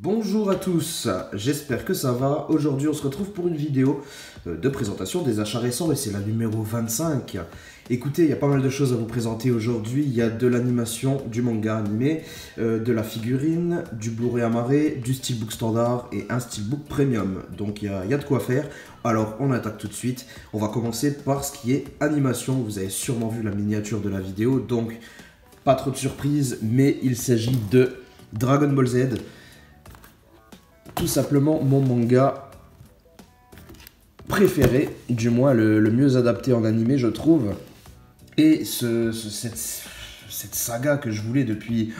Bonjour à tous, j'espère que ça va. Aujourd'hui on se retrouve pour une vidéo de présentation des achats récents et c'est la numéro 25. Écoutez, il y a pas mal de choses à vous présenter aujourd'hui. Il y a de l'animation, du manga animé, de la figurine, du Blu-ray amarré, du steelbook standard et un steelbook premium. Donc il y a de quoi faire. Alors on attaque tout de suite. On va commencer par ce qui est animation. Vous avez sûrement vu la miniature de la vidéo, donc pas trop de surprise, mais il s'agit de Dragon Ball Z. Tout simplement mon manga préféré, du moins le mieux adapté en animé je trouve. Et cette saga que je voulais depuis,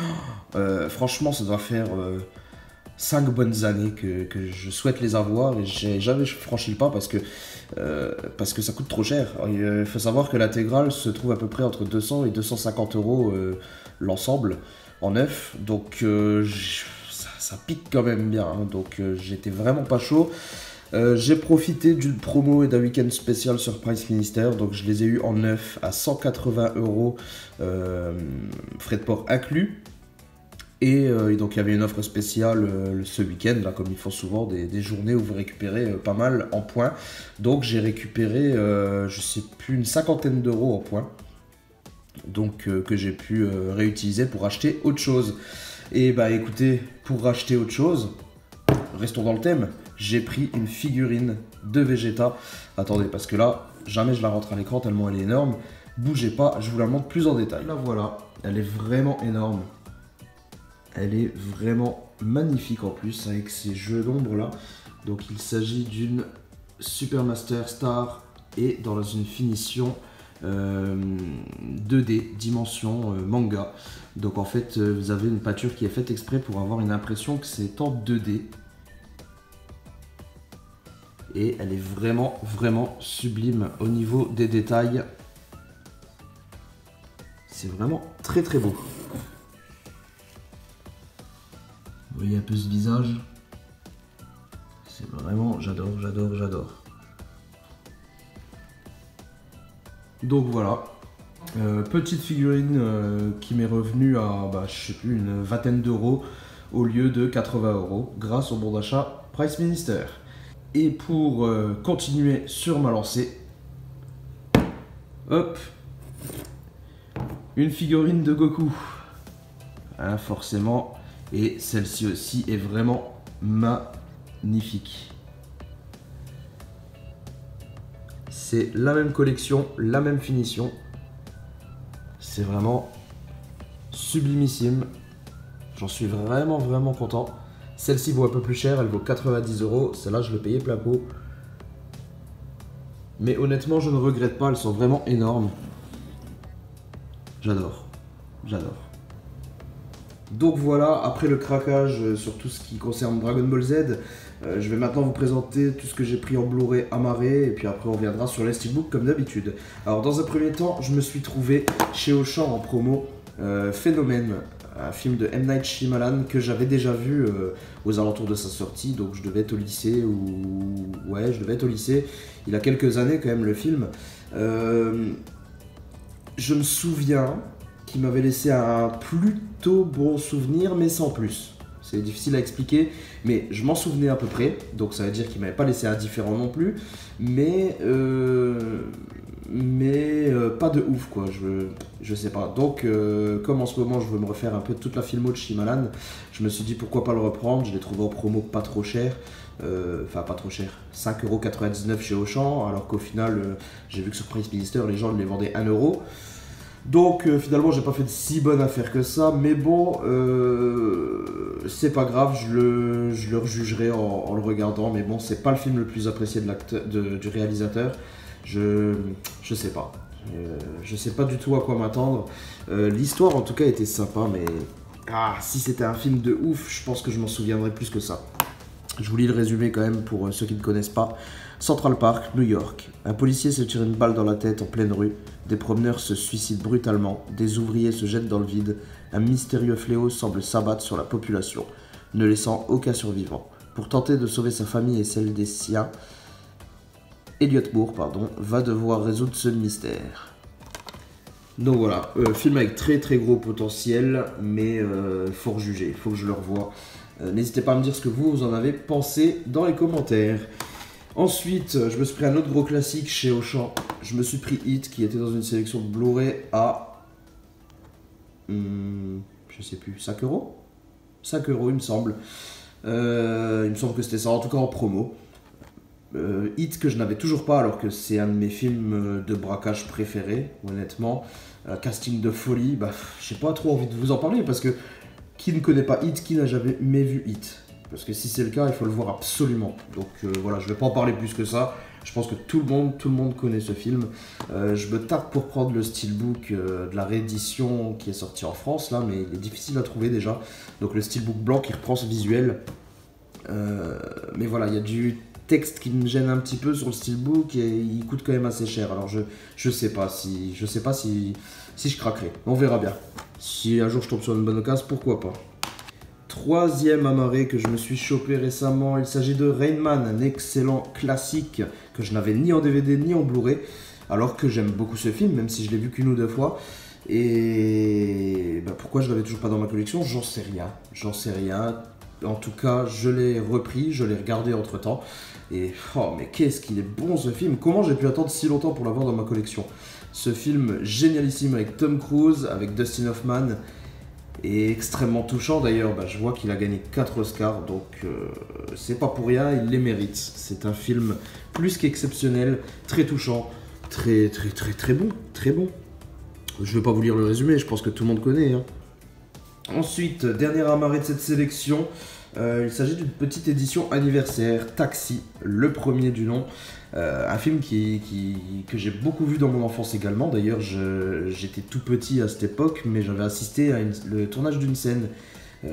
franchement ça doit faire 5 bonnes années que je souhaite les avoir et j'ai jamais franchi le pas parce que ça coûte trop cher. Il faut savoir que l'intégrale se trouve à peu près entre 200 et 250 euros l'ensemble en neuf, donc ça pique quand même bien, hein. Donc j'étais vraiment pas chaud. J'ai profité d'une promo et d'un week-end spécial sur Price Minister, donc je les ai eu en neuf à 180 euros, frais de port inclus. Et donc il y avait une offre spéciale ce week-end, là, comme ils font souvent, des journées où vous récupérez pas mal en points. Donc j'ai récupéré, je sais plus, une cinquantaine d'euros en points, donc que j'ai pu réutiliser pour acheter autre chose. Et bah écoutez, pour racheter autre chose, restons dans le thème, j'ai pris une figurine de Vegeta. Attendez, parce que là, jamais je la rentre à l'écran tellement elle est énorme. Bougez pas, je vous la montre plus en détail. La voilà, elle est vraiment énorme. Elle est vraiment magnifique en plus, avec ces jeux d'ombre là. Donc il s'agit d'une Supermaster Star et dans une finition 2D, dimension manga. Donc en fait vous avez une peinture qui est faite exprès pour avoir une impression que c'est en 2D. Et elle est vraiment sublime au niveau des détails. C'est vraiment très beau. Vous voyez un peu ce visage. C'est vraiment, j'adore. Donc voilà, petite figurine qui m'est revenue à, je sais plus, une vingtaine d'euros au lieu de 80 euros grâce au bon d'achat Price Minister. Et pour continuer sur ma lancée, hop, une figurine de Goku, hein, forcément, et celle-ci aussi est vraiment magnifique. C'est la même collection, la même finition. C'est vraiment sublimissime. J'en suis vraiment content. Celle-ci vaut un peu plus cher, elle vaut 90 euros. Celle-là, je l'ai payé plein pot. Mais honnêtement, je ne regrette pas, elles sont vraiment énormes. J'adore. Donc voilà, après le craquage sur tout ce qui concerne Dragon Ball Z, je vais maintenant vous présenter tout ce que j'ai pris en Blu-ray amarré, et puis après on reviendra sur les steelbooks comme d'habitude. Alors dans un premier temps, je me suis trouvé chez Auchan en promo Phénomène, un film de M. Night Shyamalan que j'avais déjà vu aux alentours de sa sortie, donc je devais être au lycée, ouais, je devais être au lycée, il a quelques années quand même le film. Je me souviens qui m'avait laissé un plutôt bon souvenir, mais sans plus. C'est difficile à expliquer, mais je m'en souvenais à peu près, donc ça veut dire qu'il m'avait pas laissé indifférent non plus, mais pas de ouf quoi, je sais pas. Donc comme en ce moment je veux me refaire un peu toute la filmo de Shyamalan, je me suis dit pourquoi pas le reprendre. Je l'ai trouvé en promo pas trop cher, enfin pas trop cher, 5,99€ chez Auchan, alors qu'au final j'ai vu que sur Price Minister les gens les vendaient 1€. Donc finalement j'ai pas fait de si bonne affaire que ça, mais bon, c'est pas grave, je le rejugerai en le regardant, mais bon, c'est pas le film le plus apprécié du réalisateur, je sais pas, je sais pas du tout à quoi m'attendre. L'histoire en tout cas était sympa, mais si c'était un film de ouf, je pense que je m'en souviendrai plus que ça. Je vous lis le résumé quand même pour ceux qui ne connaissent pas. Central Park, New York. Un policier se tire une balle dans la tête en pleine rue. Des promeneurs se suicident brutalement. Des ouvriers se jettent dans le vide. Un mystérieux fléau semble s'abattre sur la population, ne laissant aucun survivant. Pour tenter de sauver sa famille et celle des siens, Elliot Moore va devoir résoudre ce mystère. Donc voilà, film avec très très gros potentiel, mais faut rejuger, faut que je le revoie. N'hésitez pas à me dire ce que vous en avez pensé dans les commentaires. Ensuite, je me suis pris un autre gros classique chez Auchan. Je me suis pris It, qui était dans une sélection Blu-ray à... je sais plus, 5 euros 5 euros, il me semble. Il me semble que c'était ça, en tout cas en promo. It que je n'avais toujours pas, alors que c'est un de mes films de braquage préférés, honnêtement. Casting de folie, bah, j'ai pas trop envie de vous en parler, parce que qui ne connaît pas It, qui n'a jamais vu It? Parce que si c'est le cas, il faut le voir absolument. Donc voilà, je vais pas en parler plus que ça. Je pense que tout le monde connaît ce film. Je me tarde pour prendre le steelbook de la réédition qui est sortie en France, là, mais il est difficile à trouver déjà. Donc le steelbook blanc qui reprend ce visuel. Mais voilà, il y a du texte qui me gêne un petit peu sur le steelbook et il coûte quand même assez cher. Alors je sais pas si je craquerai. On verra bien. Si un jour je tombe sur une bonne occasion, pourquoi pas. Troisième amarré que je me suis chopé récemment, il s'agit de Rain Man, un excellent classique que je n'avais ni en DVD ni en Blu-ray, alors que j'aime beaucoup ce film, même si je l'ai vu qu'une ou deux fois. Et bah, pourquoi je l'avais toujours pas dans ma collection, j'en sais rien. En tout cas, je l'ai repris, je l'ai regardé entre temps. Et oh, mais qu'est-ce qu'il est bon ce film! Comment j'ai pu attendre si longtemps pour l'avoir dans ma collection? Ce film génialissime avec Tom Cruise, avec Dustin Hoffman, et extrêmement touchant d'ailleurs. Bah, je vois qu'il a gagné 4 Oscars, donc c'est pas pour rien, il les mérite. C'est un film plus qu'exceptionnel, très touchant, très bon, très bon. Je vais pas vous lire le résumé, je pense que tout le monde connaît, hein. Ensuite, dernier amarré de cette sélection, il s'agit d'une petite édition anniversaire, Taxi, le premier du nom. Un film que j'ai beaucoup vu dans mon enfance également. D'ailleurs, j'étais tout petit à cette époque, mais j'avais assisté à le tournage d'une scène,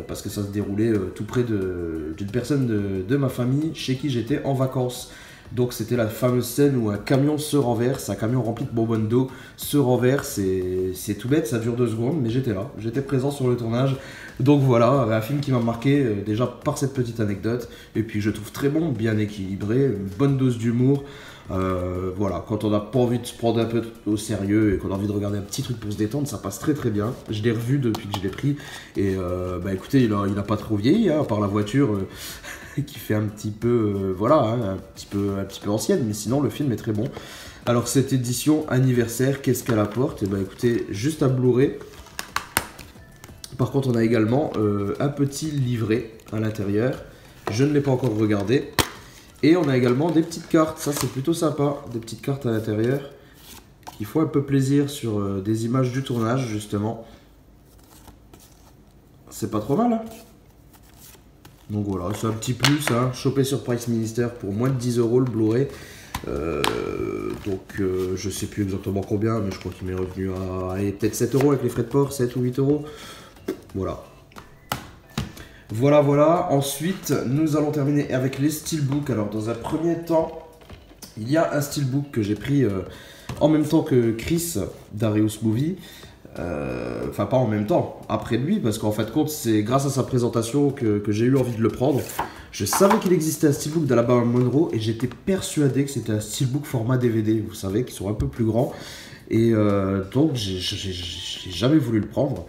parce que ça se déroulait tout près d'une personne de ma famille chez qui j'étais en vacances. Donc c'était la fameuse scène où un camion se renverse, un camion rempli de bonbonnes d'eau se renverse, et c'est tout bête, ça dure 2 secondes, mais j'étais là, j'étais présent sur le tournage. Donc voilà, un film qui m'a marqué déjà par cette petite anecdote, et puis je trouve très bon, bien équilibré, une bonne dose d'humour. Voilà, quand on n'a pas envie de se prendre un peu au sérieux et qu'on a envie de regarder un petit truc pour se détendre, ça passe très bien. Je l'ai revu depuis que je l'ai pris, et bah écoutez, il a pas trop vieilli, hein, à part la voiture qui fait un petit peu, voilà, hein, un petit peu ancienne, mais sinon le film est très bon. Alors cette édition anniversaire, qu'est-ce qu'elle apporte? Et bah écoutez, juste un Blu-ray. Par contre, on a également un petit livret à l'intérieur. Je ne l'ai pas encore regardé. Et on a également des petites cartes. Ça, c'est plutôt sympa. Des petites cartes à l'intérieur qui font un peu plaisir sur des images du tournage, justement. C'est pas trop mal, hein? Donc voilà, c'est un petit plus, hein. Chopé sur Price Minister pour moins de 10 € le Blu-ray. Je sais plus exactement combien, mais je crois qu'il m'est revenu à peut-être 7 € avec les frais de port, 7 ou 8 €. Voilà. Ensuite, nous allons terminer avec les steelbooks. Alors, dans un premier temps, il y a un steelbook que j'ai pris en même temps que Chris d'Arius Movie. Enfin, pas en même temps, après lui, parce qu'en fait, compte, c'est grâce à sa présentation que j'ai eu envie de le prendre. Je savais qu'il existait un steelbook d'Alabama Monroe et j'étais persuadé que c'était un steelbook format DVD, vous savez, qui sont un peu plus grands. Et donc, j'ai jamais voulu le prendre.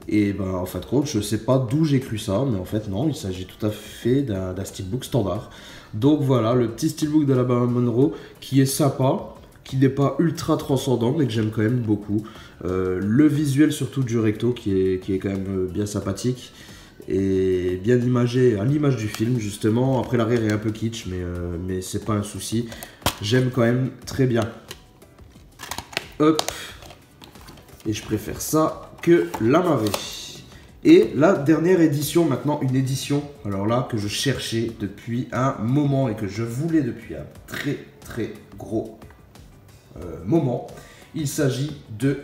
Et ben en fait compte, je sais pas d'où j'ai cru ça, mais en fait non, il s'agit tout à fait d'un steelbook standard. Donc voilà, le petit steelbook d'Alabama Monroe qui est sympa, qui n'est pas ultra transcendant, mais que j'aime quand même beaucoup. Le visuel surtout du recto qui est quand même bien sympathique et bien imagé à l'image du film justement. Après l'arrière est un peu kitsch, mais c'est pas un souci. J'aime quand même très bien. Hop. Et je préfère ça que l'amarré. Et la dernière édition, maintenant une édition, alors là, que je cherchais depuis un moment et que je voulais depuis un très gros moment. Il s'agit de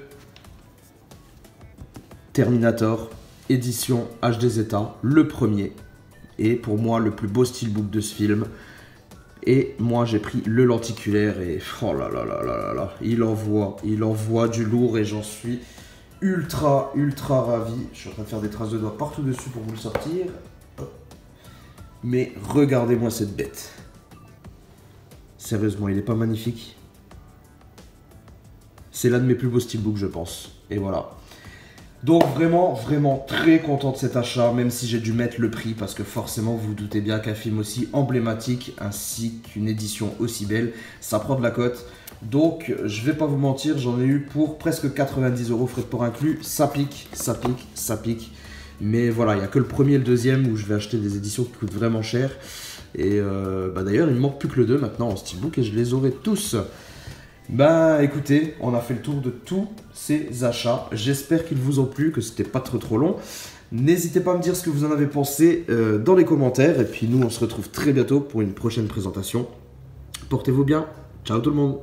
Terminator, édition HD Zeta, le premier. Et pour moi, le plus beau steelbook de ce film. Et moi j'ai pris le lenticulaire et oh là là, il envoie du lourd et j'en suis ultra ravi. Je suis en train de faire des traces de doigts partout dessus pour vous le sortir. Mais regardez-moi cette bête. Sérieusement, il est pas magnifique? C'est l'un de mes plus beaux steelbooks, je pense. Et voilà. Donc vraiment, vraiment très content de cet achat, même si j'ai dû mettre le prix, parce que forcément, vous vous doutez bien qu'un film aussi emblématique, ainsi qu'une édition aussi belle, ça prend de la cote. Donc, je vais pas vous mentir, j'en ai eu pour presque 90 euros, frais de port inclus. Ça pique, ça pique, ça pique. Mais voilà, il n'y a que le premier et le deuxième où je vais acheter des éditions qui coûtent vraiment cher. Et d'ailleurs, il ne me manque plus que le 2 maintenant en steelbook et je les aurai tous. Bah écoutez, on a fait le tour de tous ces achats. J'espère qu'ils vous ont plu, que c'était pas trop long. N'hésitez pas à me dire ce que vous en avez pensé dans les commentaires. Et puis nous, on se retrouve très bientôt pour une prochaine présentation. Portez-vous bien. Ciao tout le monde.